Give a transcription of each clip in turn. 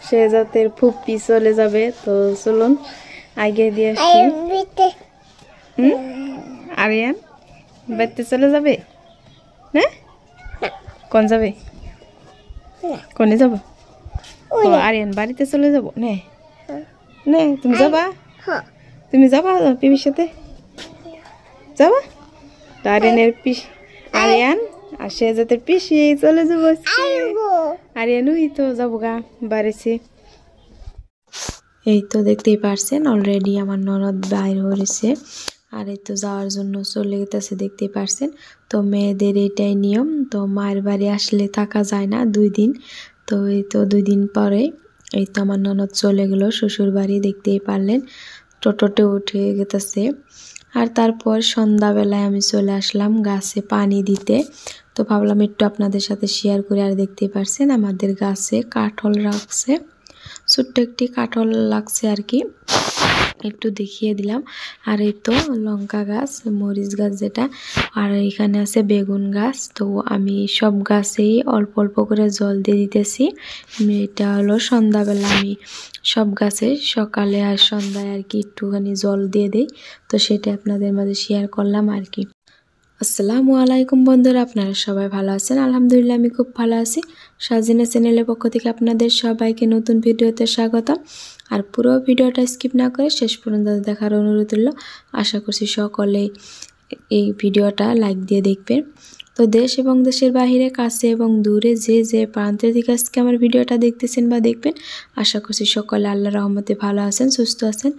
শেহজাদের ফুপি চলে যাবে, তো চলুন আগে দিয়ে আসি। আরিয়ান বাড়িতে চলে যাবে না? কোন যাবে? কোনে যাব? আরিয়ান বাড়িতে চলে যাব নে নে তুমি যাবা? তুমি যাবা পিপির সাথে যাবা? আরিয়ানের পিসি আরিয়ান আর শেহজাদের পিসি চলে যাবো। আরিয়ান ওই তো যাবো গা বাড়িছে। এই তো দেখতেই পারছেন অলরেডি আমার ননদ বাইর হয়েছে আর এই তো যাওয়ার জন্য চলে গেছে দেখতেই পারছেন। তো মেয়েদের এটাই নিয়ম, তো মায়ের বাড়ি আসলে থাকা যায় না 2 দিন। তো এই তো 2 দিন পরে এই তো আমার ননদ চলে গেল শ্বশুর বাড়ি, দেখতেই পারলেন টোটোতে উঠে গেছে। আর তারপর সন্ধ্যাবেলায় আমি চলে আসলাম গাছে পানি দিতে। তো ভাবলাম একটু আপনাদের সাথে শেয়ার করে। আর দেখতেই পারছেন আমাদের গাছে কাঁঠাল রাখছে, ছোট্ট একটি কাঁঠাল লাগছে আর কি, একটু দেখিয়ে দিলাম। আর এই তো লঙ্কা গাছ, মরিচ গাছ যেটা, আর এখানে আছে বেগুন গাছ। তো আমি সব গাছেই অল্প অল্প করে জল দিয়ে দিতেছি। এটা হলো সন্ধ্যাবেলা আমি সব গাছে সকালে আর সন্ধ্যায় আর কি একটুখানি জল দিয়ে দিই। তো সেটা আপনাদের মাঝে শেয়ার করলাম আর কি। আসসালামু আলাইকুম বন্ধুরা, আপনারা সবাই ভালো আছেন? আলহামদুলিল্লাহ আমি খুব ভালো আছি। সাজিনা চ্যানেলের পক্ষ থেকে আপনাদের সবাইকে নতুন ভিডিওতে স্বাগতম। আর পুরো ভিডিওটা স্কিপ না করে শেষ পর্যন্ত দেখার অনুরোধ রইল। আশা করছি সকলেই এই ভিডিওটা লাইক দিয়ে দেখবেন। তো দেশ এবং দেশের বাহিরে, কাছে এবং দূরে যে যে প্রান্ত থেকে আজকে আমার ভিডিওটা দেখতেছেন বা দেখবেন, আশা করছি সকলে আল্লাহর রহমতে ভালো আছেন, সুস্থ আছেন।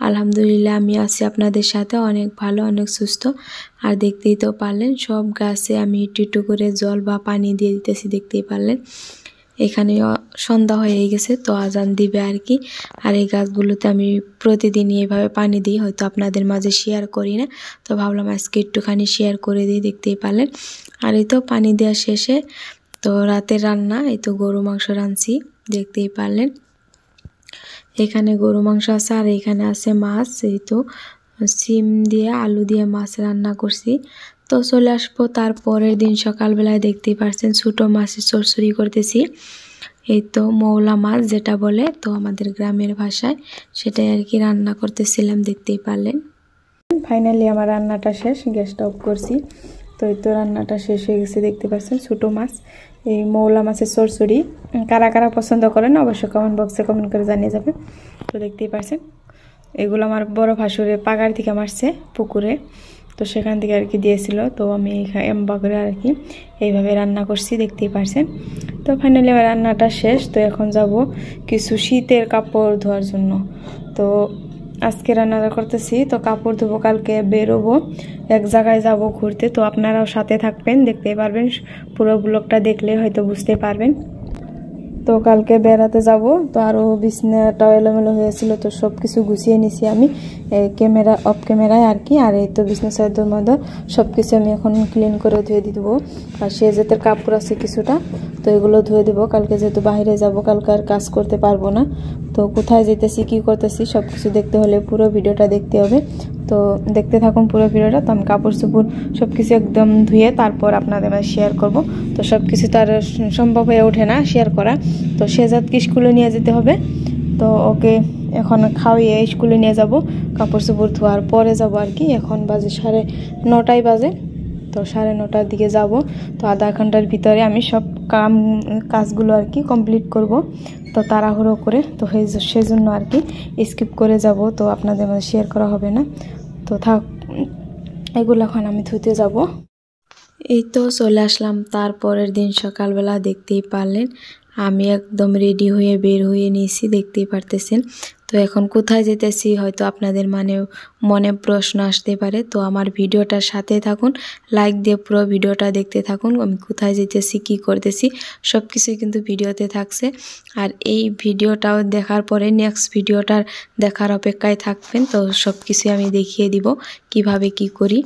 আলহামদুলিল্লাহ আমি আছি আপনাদের সাথে অনেক ভালো, অনেক সুস্থ। আর দেখতেই তো পারলেন সব গাছে আমি একটু একটু করে জল বা পানি দিয়ে দিতেছি, দেখতেই পারলেন। এখানে সন্ধ্যা হয়ে গেছে, তো আজান দিবে আর কি। আর এই গাছগুলোতে আমি প্রতিদিনই এভাবে পানি দিই, হয়তো আপনাদের মাঝে শেয়ার করি না, তো ভাবলাম আজকে একটুখানি শেয়ার করে দিই, দেখতেই পারলেন। আর এই তো পানি দেওয়া শেষে তো রাতের রান্না, এই তো গরু মাংস রাঁধছি, দেখতেই পারলেন। এখানে গরু মাংস আছে আর এখানে আছে মাছ, এই তো সিম দিয়ে আলু দিয়ে মাছ রান্না করছি। তো চলে আসবো তারপরের দিন সকালবেলায়, দেখতেই পারছেন ছোটো মাছের চচ্চড়ি করতেছি। এই তো মৌলা মাছ যেটা বলে তো আমাদের গ্রামের ভাষায়, সেটাই আর কি রান্না করতেছিলাম, দেখতেই পারলেন। ফাইনালি আমার রান্নাটা শেষ, গ্যাসটা অফ করছি। তো এই তো রান্নাটা শেষ হয়ে গেছে, দেখতে পাচ্ছেন ছোটো মাছ, এই মৌলা মাছের চচ্চড়ি। কারা কারা পছন্দ করেন অবশ্যই কমেন্ট বক্সে কমেন্ট করে জানিয়ে যাবেন। তো দেখতেই পাচ্ছেন এগুলো আমার বড় ভাসুরে পাগার থেকে মারছে পুকুরে, তো সেখান থেকে আর কি দিয়েছিল। তো আমি এম্বা করে আর কি এইভাবে রান্না করছি, দেখতেই পারছেন। তো ফাইনালি আমার রান্নাটা শেষ। তো এখন যাব কিছু শীতের কাপড় ধোয়ার জন্য। তো আজকে রান্নাটা করতেছি, তো কাপড় ধোবো, কালকে বেরোবো, এক জায়গায় যাব ঘুরতে। তো আপনারাও সাথে থাকবেন, দেখতেই পারবেন, পুরো ব্লগটা দেখলে হয়তো বুঝতে পারবেন। তো কালকে বেড়াতে যাব, তো আরও বিছনাটা এলোমেলো হয়েছিল, তো সব কিছু গুছিয়ে নিছি আমি ক্যামেরা অফ ক্যামেরায় আর কি। আর এই তো বিছনা চাদর মধ্যে সব কিছু আমি এখন ক্লিন করে ধুয়ে দিয়ে দেবো। আর শেহজাদের কাপড় আছে কিছুটা, তো এগুলো ধুয়ে দেবো। কালকে যেহেতু বাইরে যাব, কালকে আর কাজ করতে পারবো না। তো কোথায় যেতেছি, কী করতেছি, সব কিছু দেখতে হলে পুরো ভিডিওটা দেখতে হবে। তো দেখতে থাকুন পুরো ভিডিওটা। তো আমি কাপড় চোপড় সব কিছু একদম ধুয়ে তারপর আপনাদের মাঝে শেয়ার করব। তো সব কিছু তো আর সম্ভব হয়ে ওঠে না শেয়ার করা। তো শেহজাদকে স্কুলে নিয়ে যেতে হবে, তো ওকে এখন খাওয়িয়ে স্কুলে নিয়ে যাব, কাপড় চোপড় ধোয়ার পরে যাব আর কি। এখন বাজে 9:30 বাজে, তো 9:30টার দিকে যাব। তো আধা ঘন্টার ভিতরে আমি সব কাজগুলো আর কি কমপ্লিট করব। তো তাড়াহুড়ো করে, তো সেজন্য আর কি স্কিপ করে যাব, তো আপনাদের মাঝে শেয়ার করা হবে না। তো থাক, এগুলো এখন আমি ধুতে যাব। এই তো চলে আসলাম তারপরের দিন সকালবেলা, দেখতেই পারলেন আমি একদম রেডি হয়ে বের হয়ে নিয়েছি, দেখতেই পারতেছেন। তো এখন কোথায় যেতেছি হয়তো আপনাদের মনে প্রশ্ন আসতে পারে। তো আমার ভিডিওটার সাথে থাকুন, লাইক দিয়ে পুরো ভিডিওটা দেখতে থাকুন। আমি কোথায় যেতেছি, কি করতেছি, সব কিছুই কিন্তু ভিডিওতে থাকছে। আর এই ভিডিওটাও দেখার পরে নেক্সট ভিডিওটার দেখার অপেক্ষায় থাকবেন। তো সব কিছুই আমি দেখিয়ে দিব কিভাবে কি করি।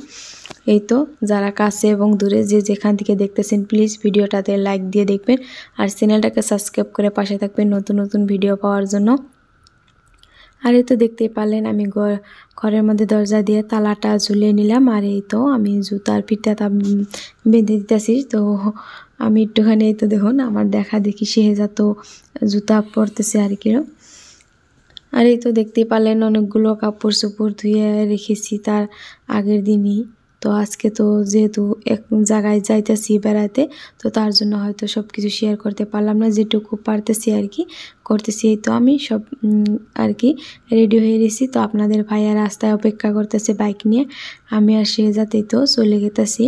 এই তো যারা কাছে এবং দূরে যে যেখান থেকে দেখতেছেন, প্লিজ ভিডিওটাতে লাইক দিয়ে দেখবেন আর চ্যানেলটাকে সাবস্ক্রাইব করে পাশে থাকবেন নতুন নতুন ভিডিও পাওয়ার জন্য। আর এই তো দেখতেই পারলেন আমি ঘরের মধ্যে দরজা দিয়ে তালাটা ঝুলিয়ে নিলাম। আর এই তো আমি জুতার ফিতাটা বেঁধে দিতেছি। তো আমি একটুখানি এই তো দেখুন আমার দেখা দেখি শেহজাদ তো জুতা পরতেছে আর কি। আর এই তো দেখতেই পারলেন অনেকগুলো কাপড় চোপড় ধুয়ে রেখেছি তার আগের দিনই। তো আজকে তো যেহেতু এক জায়গায় যাইতেছি বেড়াতে, তো তার জন্য হয়তো সব কিছু শেয়ার করতে পারলাম না, যেটুকু পারতেছি আর কি করতেছি। এই তো আমি সব আর কি রেডি হয়ে গেছি। তো আপনাদের ভাইয়া রাস্তায় অপেক্ষা করতেছে বাইক নিয়ে, আমি আর শেহজাদ তো চলে গেতেছি।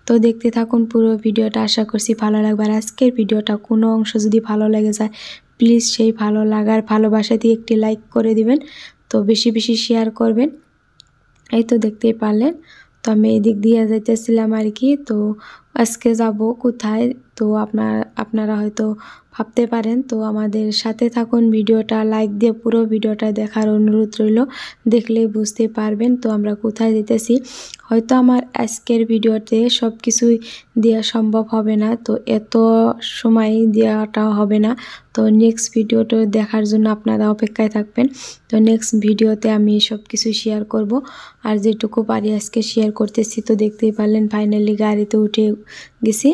তো দেখতে থাকুন পুরো ভিডিওটা, আশা করছি ভালো লাগবে। আর আজকের ভিডিওটা কোনো অংশ যদি ভালো লেগে যায় প্লিজ সেই ভালো লাগার ভালোবাসা দিয়ে একটি লাইক করে দিবেন, তো বেশি বেশি শেয়ার করবেন। এই তো দেখতেই পারলেন, তো আমি এই দিক দিয়ে যাইতেছিলাম আর কি। তো আজকে যাব কোথায়, তো আপনারা হয়তো ভাবতে পারেন। তো আমাদের সাথে থাকুন, ভিডিওটা লাইক দিয়ে পুরো ভিডিওটা দেখার অনুরোধ রইল, দেখলেই বুঝতে পারবেন তো আমরা কোথায় যেতেছি। হয়তো আমার আজকের ভিডিওতে সব কিছুই দেওয়া সম্ভব হবে না, তো এত সময় দেওয়াটাও হবে না। তো নেক্সট ভিডিওটা দেখার জন্য আপনারা অপেক্ষায় থাকবেন। তো নেক্সট ভিডিওতে আমি সব কিছু শেয়ার করব, আর যেটুকু পারি আজকে শেয়ার করতেছি। তো দেখতেই পারলেন ফাইনালি গাড়িতে উঠে গেছি।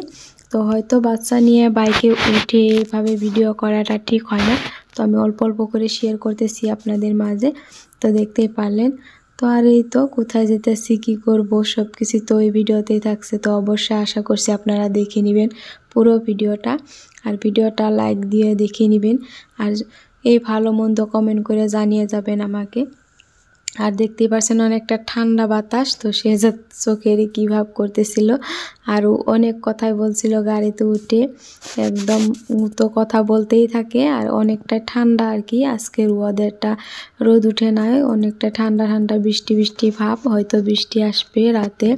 তো হয়তো বাচ্চা নিয়ে বাইকে উঠে এভাবে ভিডিও করাটা ঠিক হয় না, তো আমি অল্প অল্প করে শেয়ার করতেছি আপনাদের মাঝে। তো দেখতেই পারলেন। তো আর এই তো কোথায় যেতেছি কী করব সব কিছু তো এই ভিডিওতেই থাকছে। তো অবশ্যই আশা করছি আপনারা দেখে নেবেন পুরো ভিডিওটা, আর ভিডিওটা লাইক দিয়ে দেখে নেবেন, আর এই ভালো মন্দ কমেন্ট করে জানিয়ে যাবেন আমাকে। আর দেখতেই পাচ্ছেন অনেকটা ঠান্ডা বাতাস, তো শেহজাদ চোখেরই কী ভাব করতেছিল, আর অনেক কথাই বলছিল গাড়িতে উঠে, একদম তো কথা বলতেই থাকে। আর অনেকটা ঠান্ডা আর কি, আজকের ওয়েদারটা রোদ উঠে নাই, অনেকটা ঠান্ডা ঠান্ডা বৃষ্টি বৃষ্টি ভাব, হয়তো বৃষ্টি আসবে রাতে।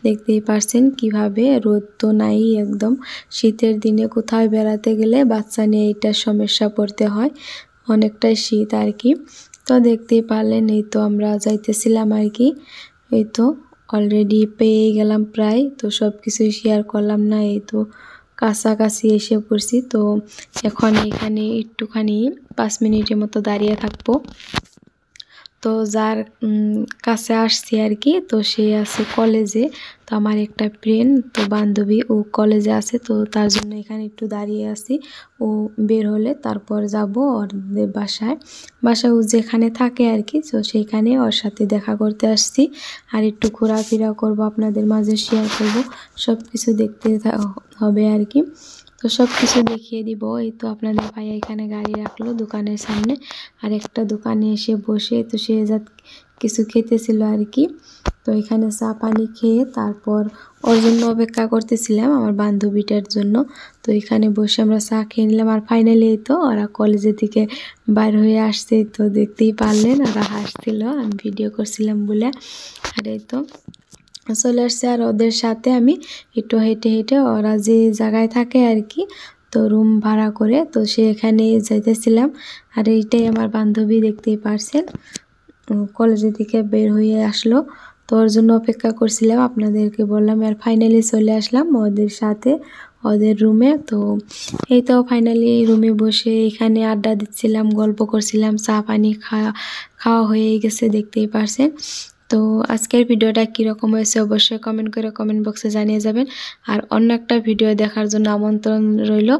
দেখতেই পারছেন কিভাবে, রোদ তো নাই একদম। শীতের দিনে কোথাও বেড়াতে গেলে বাচ্চা নিয়ে এইটার সমস্যা পড়তে হয়, অনেকটাই শীত আর কি। তো দেখতেই পারলেন এই তো আমরা যাইতেছিলাম আর কি। এই তো অলরেডি পেয়ে গেলাম প্রায়, তো সব কিছুই শেয়ার করলাম না। এই তো কাছাকাছি এসে পড়ছি, তো এখন এখানে একটুখানি 5 মিনিটের মতো দাঁড়িয়ে থাকবো। তো যার কাছে আসছি আর কি, তো সে আছে কলেজে। তো আমার একটা ফ্রেন্ড, তো বান্ধবী, ও কলেজে আছে, তো তার জন্য এখানে একটু দাঁড়িয়ে আছি। ও বের হলে তারপর যাব ওদের বাসায় ও যেখানে থাকে আর কি, তো সেইখানে ওর সাথে দেখা করতে আসছি। আর একটু ঘোরাফেরা করব, আপনাদের মাঝে শেয়ার করব, সব কিছু দেখতে হবে আর কি। তো সব কিছু দেখিয়ে দিব। এই তো আপনাদের ভাইয়া এখানে গাড়ি রাখলো দোকানের সামনে, আর একটা দোকানে এসে বসে তো সে কিছু খেতেছিল আর কি। তো এখানে চা পানি খেয়ে তারপর ওর জন্য অপেক্ষা করতেছিলাম, আমার বান্ধবীটার জন্য। তো এখানে বসে আমরা চা খেয়ে নিলাম। আর ফাইনালি এই তো ওরা কলেজের দিকে বাইর হয়ে আসছে, তো দেখতেই পারলেন ওরা হাসছিল আমি ভিডিও করছিলাম বলে। আর এই তো চলে আসছে, আর ওদের সাথে আমি একটু হেঁটে হেঁটে ওরা যে জায়গায় থাকে আর কি, তো রুম ভাড়া করে, তো সেখানে যাইতেছিলাম। আর এইটাই আমার বান্ধবী, দেখতেই পারছেন কলেজের দিকে বের হয়ে আসলো, তো ওর জন্য অপেক্ষা করছিলাম, আপনাদেরকে বললাম। আর ফাইনালি চলে আসলাম ওদের সাথে ওদের রুমে। তো এই তো ফাইনালি রুমে বসে এখানে আড্ডা দিচ্ছিলাম, গল্প করছিলাম, চা পানি খাওয়া হয়ে গেছে, দেখতেই পারছেন। তো আজকের ভিডিওটা কীরকম হয়েছে অবশ্যই কমেন্ট করে কমেন্ট বক্সে জানিয়ে যাবেন। আর অন্য একটা ভিডিও দেখার জন্য আমন্ত্রণ রইল।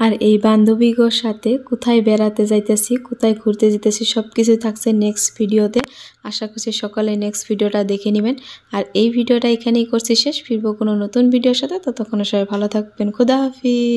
আর এই বান্ধবীগোর সাথে কোথায় বেড়াতে যাইতেছি, কোথায় ঘুরতে যেতেছি, সব কিছু থাকছে নেক্সট ভিডিওতে। আশা করছি সকালে নেক্সট ভিডিওটা দেখে নেবেন। আর এই ভিডিওটা এখানেই করছি শেষ, ফিরবো কোনো নতুন ভিডিওর সাথে, ততক্ষণ সবাই ভালো থাকবেন। খুদা হাফিজ।